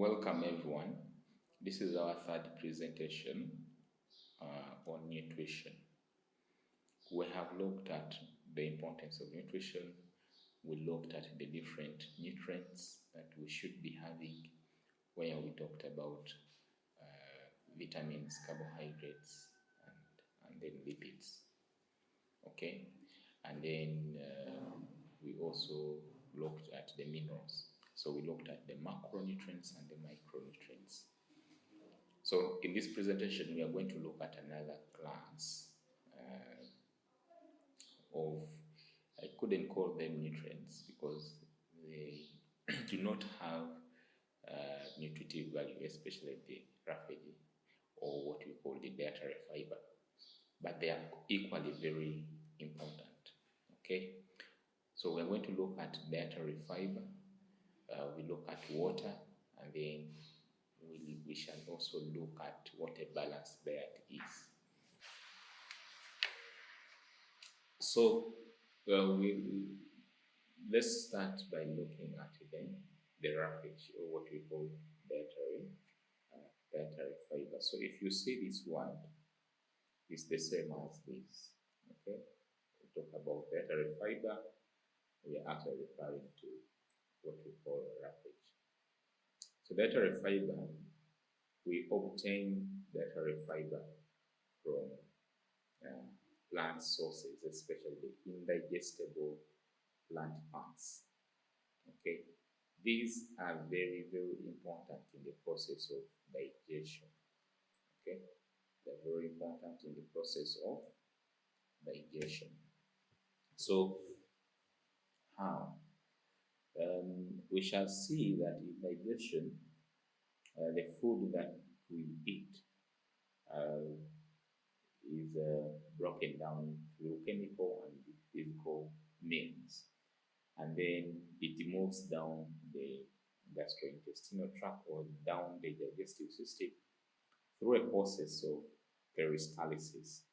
Welcome everyone. This is our third presentation on nutrition. We have looked at the importance of nutrition. We looked at the different nutrients that we should be having, where we talked about vitamins, carbohydrates, and then lipids. Okay, and then we also looked at the minerals. So we looked at the macronutrients and the micronutrients. So in this presentation, we are going to look at another class of, I couldn't call them nutrients because they do not have nutritive value, especially the roughage or what we call the dietary fiber, but they are equally very important. Okay, so we're going to look at dietary fiber, we look at water, and then we shall also look at what a balanced diet is. So let's start by looking at then the roughage, or what we call dietary fiber. So if you see this one, it's the same as this. Okay, we talk about dietary fiber, we are actually referring to what we call roughage. So dietary fiber, we obtain dietary fiber from plant sources, especially the indigestible plant parts. Okay, these are very, very important in the process of digestion. Okay, they're very important in the process of digestion. So how? We shall see that in digestion, the food that we eat is broken down through chemical and physical means, and then it moves down the gastrointestinal tract or down the digestive system through a process of peristalsis.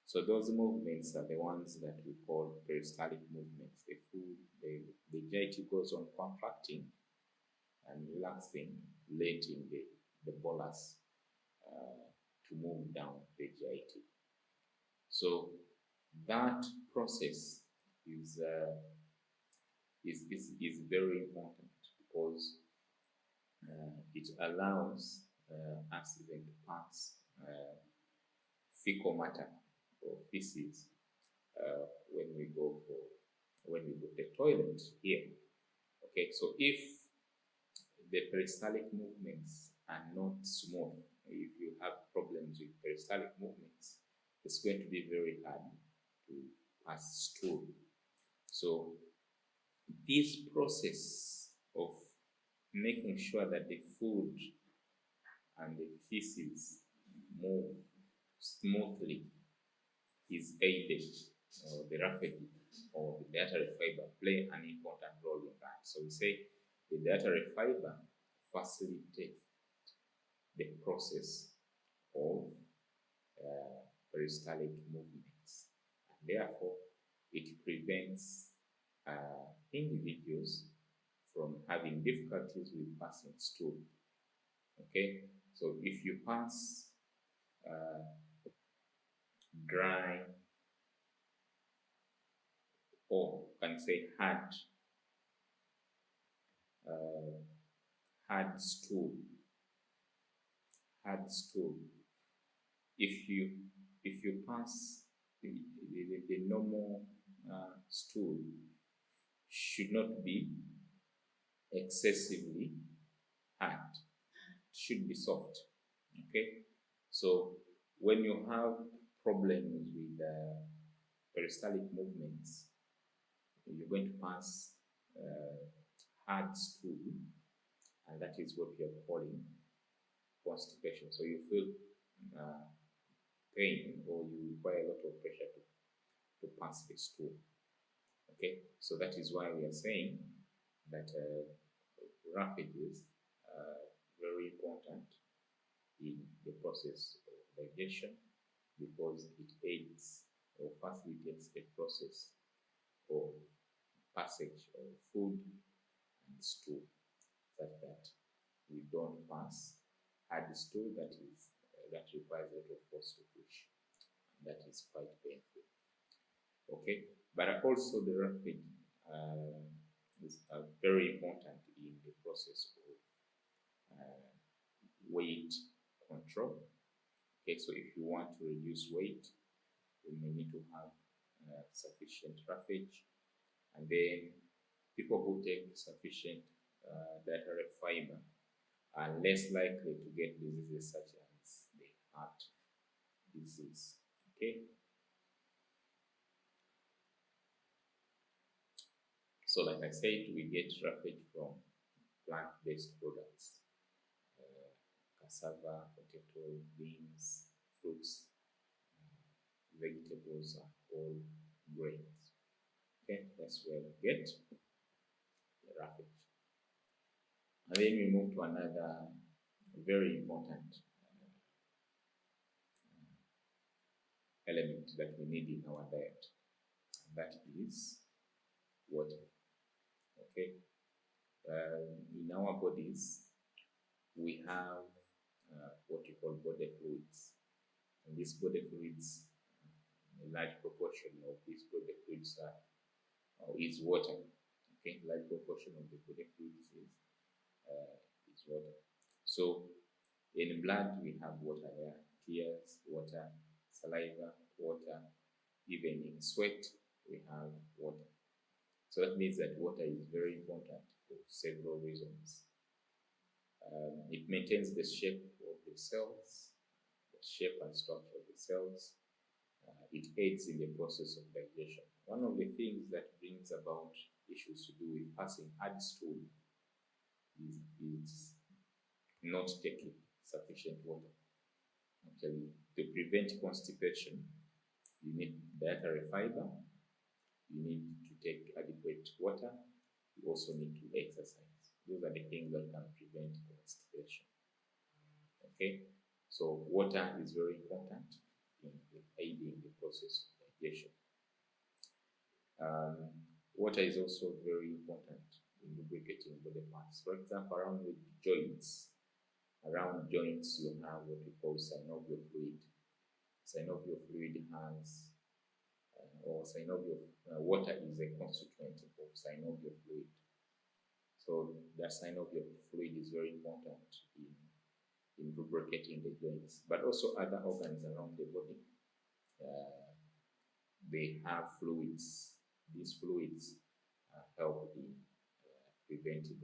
So those movements are the ones that we call peristaltic movements. The food, the GIT goes on contracting and relaxing, letting the bolus to move down the GIT. So that process is very important because it allows us even to pass fecal matter or feces when we go to the toilet here. Okay, so if the peristaltic movements are not smooth, if you have problems with peristaltic movements, it's going to be very hard to pass stool. So this process of making sure that the food and the feces move smoothly is aided, or the roughage or the dietary fiber play an important role in that. So we say the dietary fiber facilitates the process of peristaltic movements, and therefore it prevents individuals from having difficulties with passing stool. Okay, so if you pass dry, or can say hard stool, if you pass the normal stool should not be excessively hard, it should be soft. Okay, so when you have problems with peristaltic movements, you're going to pass hard stool, and that is what we are calling constipation. So you feel pain, or you require a lot of pressure to pass the stool. Okay, so that is why we are saying that roughage are very important in the process of digestion, because it aids or facilitates the process of passage of food and stool, such that we don't pass hard stool that requires a lot of force to push. That is quite painful. Okay, but also the roughage is very important in the process of weight control. Okay, so if you want to reduce weight, you may need to have sufficient roughage, and then people who take sufficient dietary fiber are less likely to get diseases such as the heart disease. Okay, so like I said, we get roughage from plant-based products, cassava, potato, beans, fruits, vegetables, and whole grains. Okay, that's where we get the roughage. And then we move to another very important element that we need in our diet, and that is water. Okay, in our bodies we have what we call body fluids, and these body fluids, a large proportion of these body fluids is water. Okay, large proportion of the body fluids is water. So in blood we have water there, tears, water, saliva, water, even in sweat we have water. So that means that water is very important for several reasons. It maintains the shape of the cells, the shape and structure of the cells. It aids in the process of digestion. One of the things that brings about issues to do with passing hard stool is not taking sufficient water. Actually, to prevent constipation, you need dietary fiber, you need to take adequate water, you also need to exercise. Those are the things that can prevent constipation. Okay, so water is very important in aiding the process of digestion. Water is also very important in lubricating body parts. For example, around the joints, you have what we call synovial fluid. Synovial fluid has, water is a constituent of synovial fluid. So the synovial fluid is very important in lubricating the joints, but also other organs around the body. They have fluids. These fluids help in preventing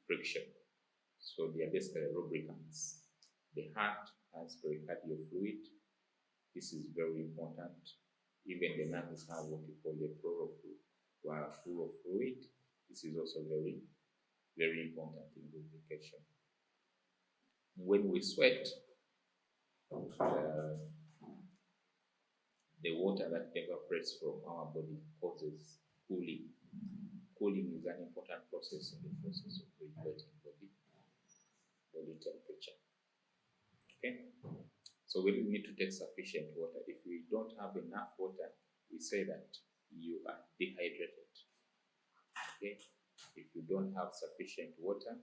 friction. So they are basically lubricants. The heart has pericardial fluid. This is very important. Even the lungs have what we call the pleural fluid. While pleural fluid, this is also very, very important in lubrication. When we sweat, the water that evaporates from our body causes cooling. Cooling is an important process in the process of regulating body temperature. Okay, so we need to take sufficient water. If we don't have enough water, we say that you are dehydrated. Okay, if you don't have sufficient water,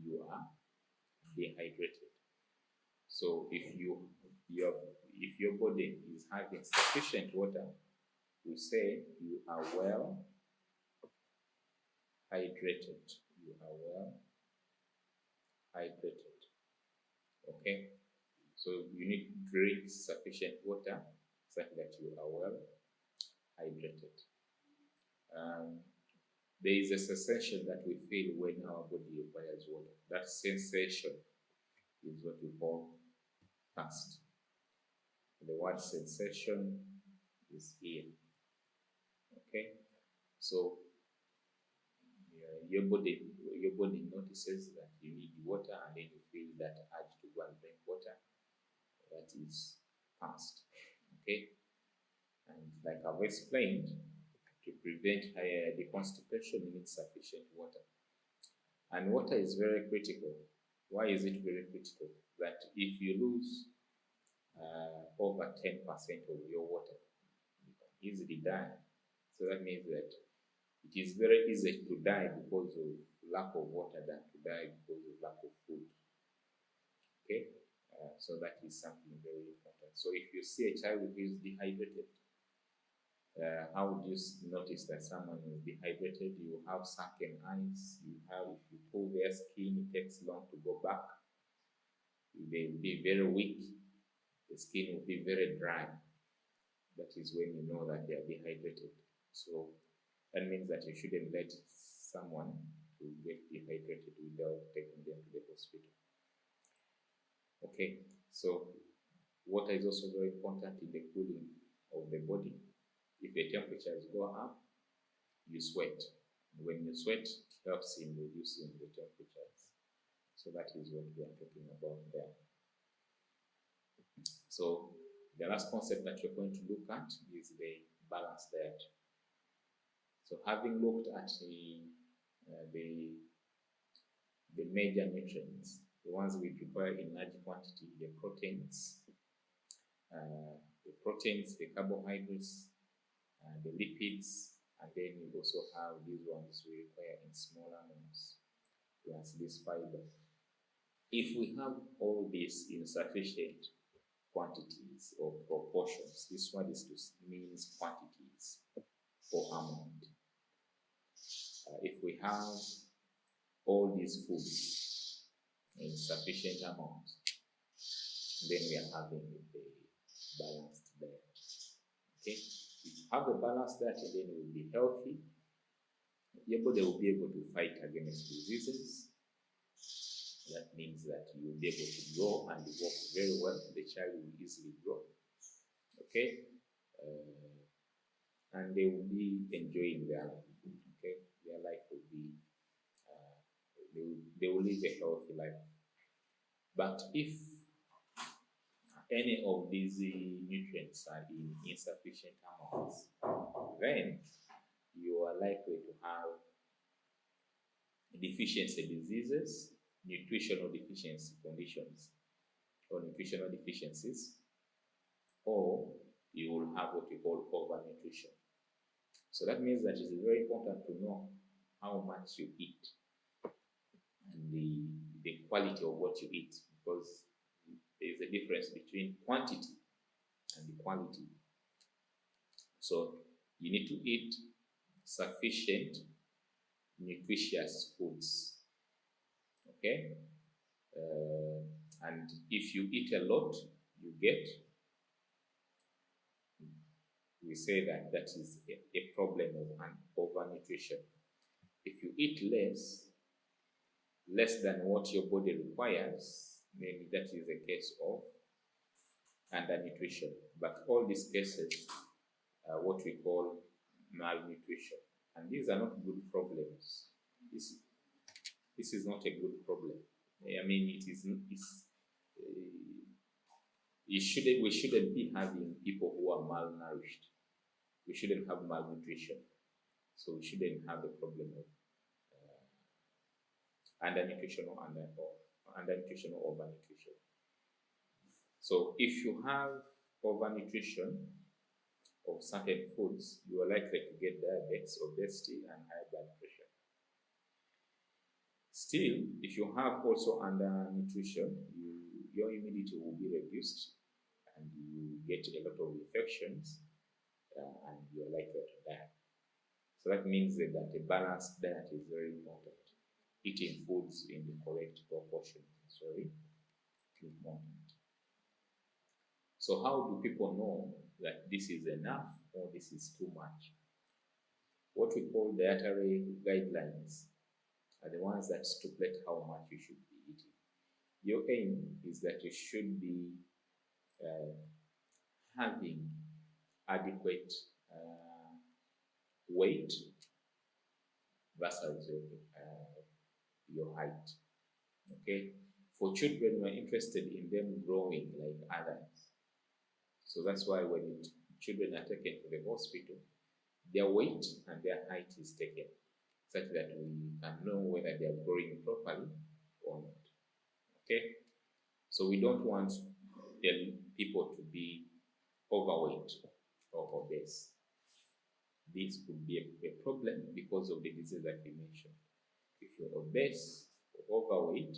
you are dehydrated. So if your body is having sufficient water, we say you are well hydrated. You are well hydrated. Okay, so you need to drink sufficient water such that you are well hydrated. There is a sensation that we feel when our body requires water. That sensation is what we call thirst. The word sensation is here. Okay, so your body notices that you need water, and then you feel that urge to go and drink water. That is thirst. Okay, and like I've explained, to prevent the constipation, you need sufficient water. And water is very critical. Why is it very critical? That if you lose over 10% of your water, you can easily die. So that means that It is very easy to die because of lack of water than to die because of lack of food. Okay, so that is something very important. So if you see a child who is dehydrated, how would you notice that someone is dehydrated? You have sunken eyes. You have, if you pull their skin, it takes long to go back. They will be very weak. The skin will be very dry. That is when you know that they are dehydrated. So that means that you shouldn't let someone to get dehydrated without taking them to the hospital. Okay, so water is also very important in the cooling of the body. If the temperatures go up, you sweat. When you sweat, it helps in reducing the temperatures. So that is what we are talking about there. So the last concept that we're going to look at is the balanced diet. So having looked at the major nutrients, the ones we require in large quantity, the proteins, the carbohydrates, the lipids, and then we also have these ones we require in smaller amounts, plus this fiber. If we have all this in sufficient quantities or proportions, this one means quantities or amount. If we have all these foods in sufficient amount, then we are having a balanced diet. Okay, if you have a balanced diet, then you will be healthy. Your body will be able to fight against diseases. That means that you will be able to grow and walk very well. The child will easily grow. Okay, and they will be enjoying their life. Okay, their life will be they will live a healthy life. But if any of these nutrients are in insufficient amounts, then you are likely to have deficiency diseases, nutritional deficiency conditions, or nutritional deficiencies, or you will have what we call overnutrition. So that means that it is very important to know how much you eat and the quality of what you eat, because there is a difference between quantity and the quality. So you need to eat sufficient nutritious foods. Okay, and if you eat a lot, we say that that is a problem of overnutrition. If you eat less than what your body requires, maybe that is a case of undernutrition. But all these cases are what we call malnutrition, and these are not good problems. This is not a good problem. I mean, we shouldn't be having people who are malnourished. We shouldn't have malnutrition. So we shouldn't have a problem of undernutrition or overnutrition. So if you have overnutrition of certain foods, you are likely to get diabetes, obesity, and high blood pressure. Still, if you have also undernutrition, your immunity will be reduced, and you get a lot of infections, and you are likely to die. So that means that a balanced diet is very important. Eating foods in the correct proportion is very important. So how do people know that this is enough or this is too much? What we call dietary guidelines are the ones that stipulate how much you should be eating. Your aim is that you should be having adequate weight versus your height. Okay, for children, we're interested in them growing like adults. So that's why when children are taken to the hospital, their weight and their height is taken, such that we can know whether they are growing properly or not. Okay, so we don't want people to be overweight or obese. this could be a problem because of the disease that we mentioned. If you're obese or overweight,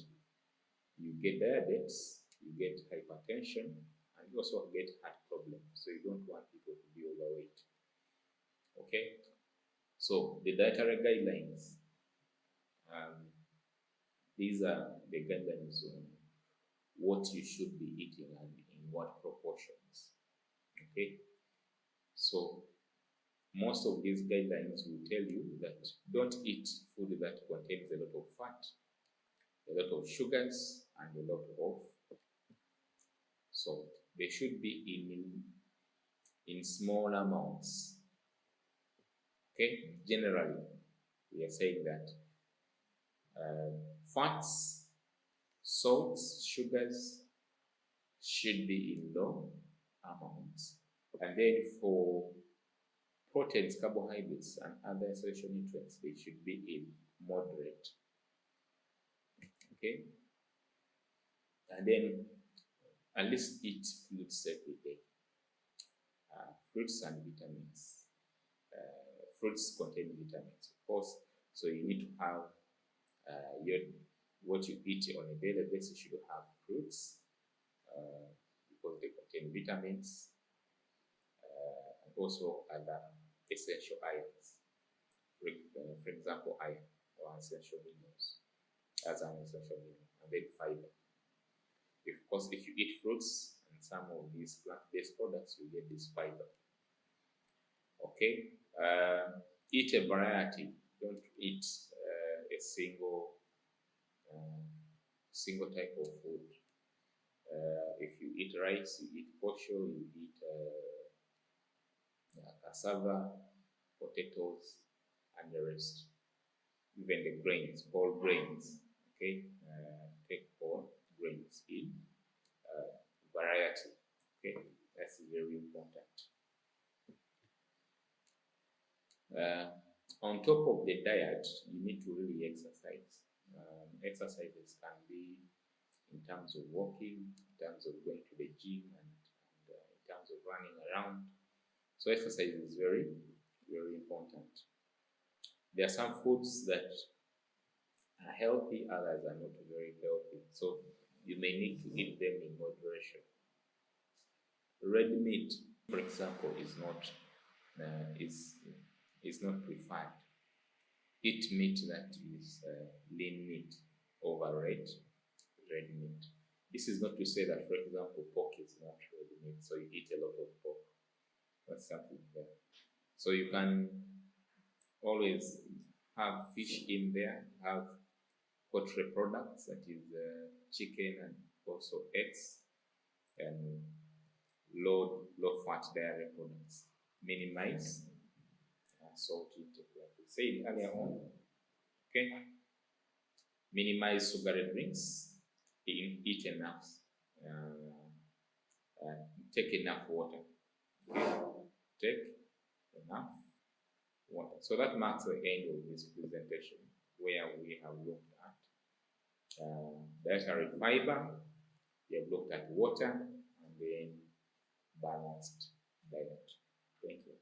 you get diabetes, you get hypertension, and you also get heart problems. So you don't want people to be overweight. Okay? So the dietary guidelines, these are the guidelines on what you should be eating and in what proportions. Okay? So most of these guidelines will tell you that don't eat food that contains a lot of fat, a lot of sugars, and a lot of salt. They should be in small amounts. Okay, generally, we are saying that fats, salts, sugars should be in low amounts, and then for proteins, carbohydrates, and other essential nutrients, they should be in moderate. Okay, and then at least eat fruits every day. Fruits and vitamins. Fruits contain vitamins, of course, so you need to have what you eat on a daily basis should have fruits because they contain vitamins and also other essential ions. For example, iron or essential minerals as an essential mineral, and then fiber. Of course, if you eat fruits and some of these plant-based products, you get this fiber. Okay, eat a variety. Don't eat a single type of food. If you eat rice, you eat posho, you eat cassava, potatoes, and the rest. Even the grains, whole grains. Okay, take whole grains in variety. Okay, that's very important. On top of the diet, you need to really exercise. Exercises can be in terms of walking, in terms of going to the gym, and in terms of running around. So exercise is very, very important. There are some foods that are healthy, others are not very healthy. So you may need to eat them in moderation. Red meat, for example, is not preferred. Eat meat that is lean meat over red meat. This is not to say that, for example, pork is not red meat, so you eat a lot of pork. That's something there. So you can always have fish in there, have poultry products, that is chicken and also eggs, and low fat dairy products. Minimize salt intake, like we said earlier on. Okay, minimize sugary drinks. Eat enough. Take enough water. Okay, take enough water. So that marks the end of this presentation, where we have looked at dietary fiber, we have looked at water, and then balanced diet. Thank you.